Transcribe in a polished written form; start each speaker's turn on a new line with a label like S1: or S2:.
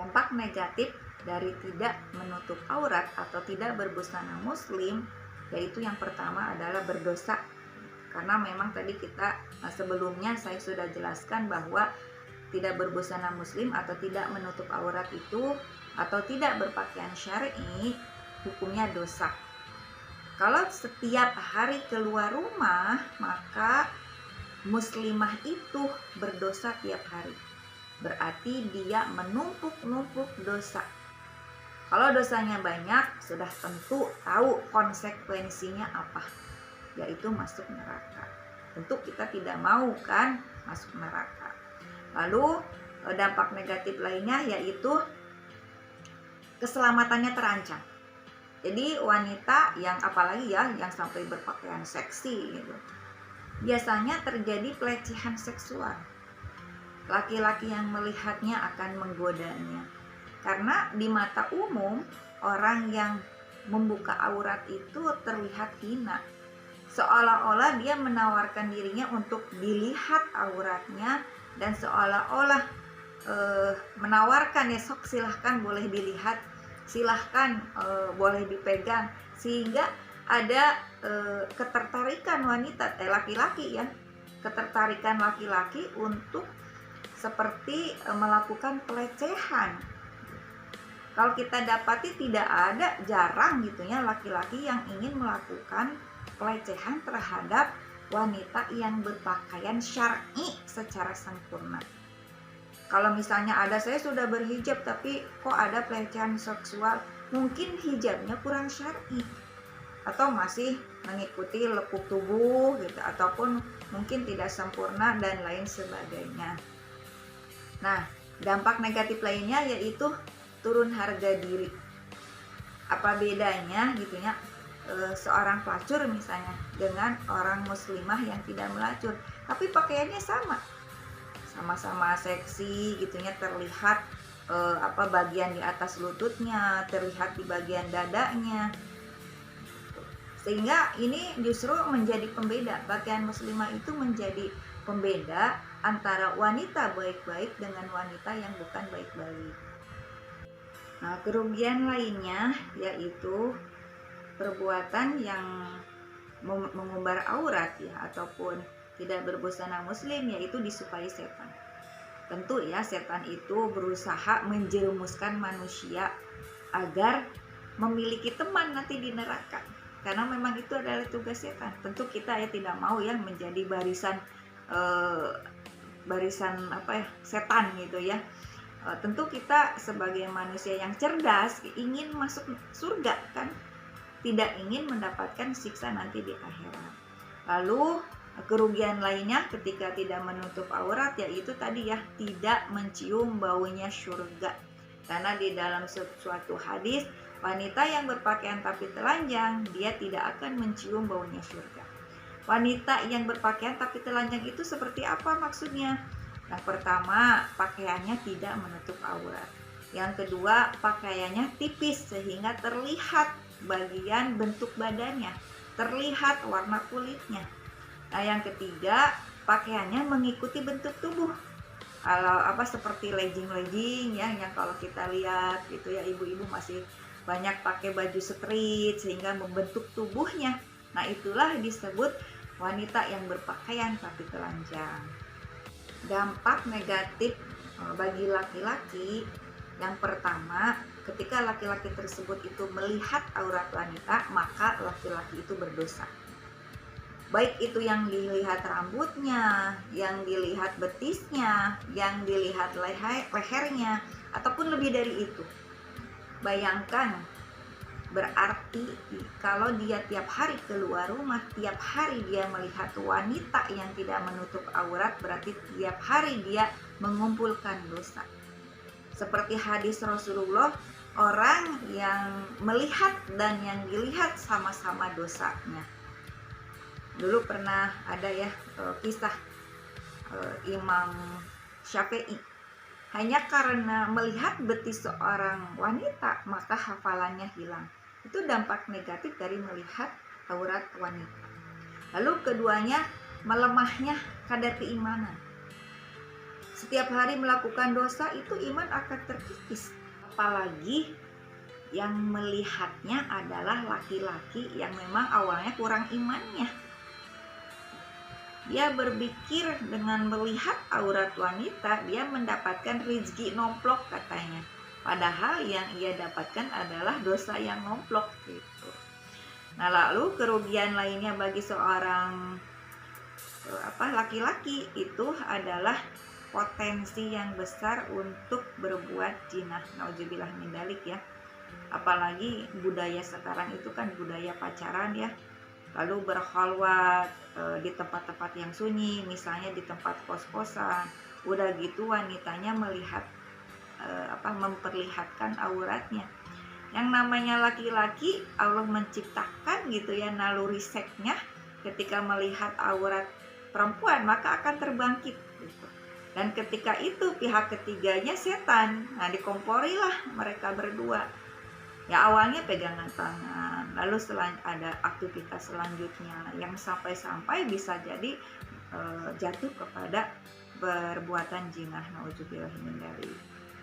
S1: Dampak negatif dari tidak menutup aurat atau tidak berbusana muslim, yaitu yang pertama adalah berdosa. Karena memang tadi kita sebelumnya saya sudah jelaskan bahwa tidak berbusana muslim atau tidak menutup aurat itu atau tidak berpakaian syar'i hukumnya dosa. Kalau setiap hari keluar rumah, maka muslimah itu berdosa tiap hari. Berarti dia menumpuk-numpuk dosa. Kalau dosanya banyak, sudah tentu tahu konsekuensinya apa, yaitu masuk neraka. Tentu kita tidak mau kan masuk neraka. Lalu dampak negatif lainnya yaitu keselamatannya terancam. Jadi wanita yang apalagi ya yang sampai berpakaian seksi gitu, biasanya terjadi pelecehan seksual. Laki-laki yang melihatnya akan menggodanya. Karena di mata umum, orang yang membuka aurat itu terlihat hina. Seolah-olah dia menawarkan dirinya untuk dilihat auratnya dan seolah-olah menawarkan ya sok silahkan boleh dilihat, silahkan boleh dipegang, sehingga ada ketertarikan wanita laki-laki ya, ketertarikan laki-laki untuk seperti melakukan pelecehan. Kalau kita dapati tidak ada, jarang gitu ya laki-laki yang ingin melakukan pelecehan terhadap wanita yang berpakaian syar'i secara sempurna. Kalau misalnya ada, saya sudah berhijab tapi kok ada pelecehan seksual, mungkin hijabnya kurang syar'i atau masih mengikuti lekuk tubuh gitu, ataupun mungkin tidak sempurna dan lain sebagainya. Nah, dampak negatif lainnya yaitu turun harga diri. Apa bedanya gitu ya seorang pelacur misalnya dengan orang muslimah yang tidak melacur, tapi pakaiannya sama-sama seksi gitu ya, terlihat bagian di atas lututnya, terlihat di bagian dadanya. Sehingga ini justru menjadi pembeda, pakaian muslimah itu menjadi pembeda antara wanita baik-baik dengan wanita yang bukan baik-baik. Nah, kerugian lainnya yaitu perbuatan yang mengumbar aurat ya ataupun tidak berbusana muslim, yaitu disukai setan. Tentu ya setan itu berusaha menjerumuskan manusia agar memiliki teman nanti di neraka. Karena memang itu adalah tugas setan. Tentu kita ya tidak mau ya menjadi barisan setan gitu ya. Tentu kita sebagai manusia yang cerdas ingin masuk surga kan, tidak ingin mendapatkan siksa nanti di akhirat. Lalu kerugian lainnya ketika tidak menutup aurat yaitu tadi ya tidak mencium baunya surga. Karena di dalam suatu hadis, wanita yang berpakaian tapi telanjang dia tidak akan mencium baunya surga. Wanita yang berpakaian tapi telanjang itu seperti apa maksudnya? Yang pertama, pakaiannya tidak menutup aurat. Yang kedua, pakaiannya tipis sehingga terlihat bagian bentuk badannya, terlihat warna kulitnya. Nah, yang ketiga, pakaiannya mengikuti bentuk tubuh. Kalau seperti legging ya, yang kalau kita lihat gitu ya, ibu-ibu masih banyak pakai baju street sehingga membentuk tubuhnya. Nah, itulah disebut wanita yang berpakaian tapi telanjang. Dampak negatif bagi laki-laki, yang pertama, ketika laki-laki tersebut itu melihat aurat wanita, maka laki-laki itu berdosa. Baik itu yang dilihat rambutnya, yang dilihat betisnya, yang dilihat lehernya, ataupun lebih dari itu. Bayangkan, berarti kalau dia tiap hari keluar rumah, tiap hari dia melihat wanita yang tidak menutup aurat, berarti tiap hari dia mengumpulkan dosa. Seperti hadis Rasulullah, orang yang melihat dan yang dilihat sama-sama dosanya. Dulu pernah ada ya kisah Imam Syafi'i, hanya karena melihat betis seorang wanita maka hafalannya hilang. Itu dampak negatif dari melihat aurat wanita. Lalu keduanya, melemahnya kadar keimanan. setiap hari melakukan dosa itu iman akan terkikis. Apalagi yang melihatnya adalah laki-laki yang memang awalnya kurang imannya. Dia berpikir dengan melihat aurat wanita, dia mendapatkan rezeki nomplok katanya. Padahal yang ia dapatkan adalah dosa yang nomplok gitu. Nah, lalu kerugian lainnya bagi seorang laki-laki itu adalah potensi yang besar untuk berbuat jinah. Nauzubillah min dzalik ya. Apalagi budaya sekarang itu kan budaya pacaran ya. Lalu berkhalwat di tempat-tempat yang sunyi, misalnya di tempat kos-kosan. Udah gitu wanitanya melihat memperlihatkan auratnya. Yang namanya laki-laki, Allah menciptakan gitu ya naluri seksnya, ketika melihat aurat perempuan maka akan terbangkit gitu. Dan ketika itu pihak ketiganya setan. Nah, dikomporilah mereka berdua. Ya awalnya pegangan tangan, lalu ada aktivitas selanjutnya yang sampai-sampai bisa jadi jatuh kepada perbuatan jinah. Nauzubillah min dzalik.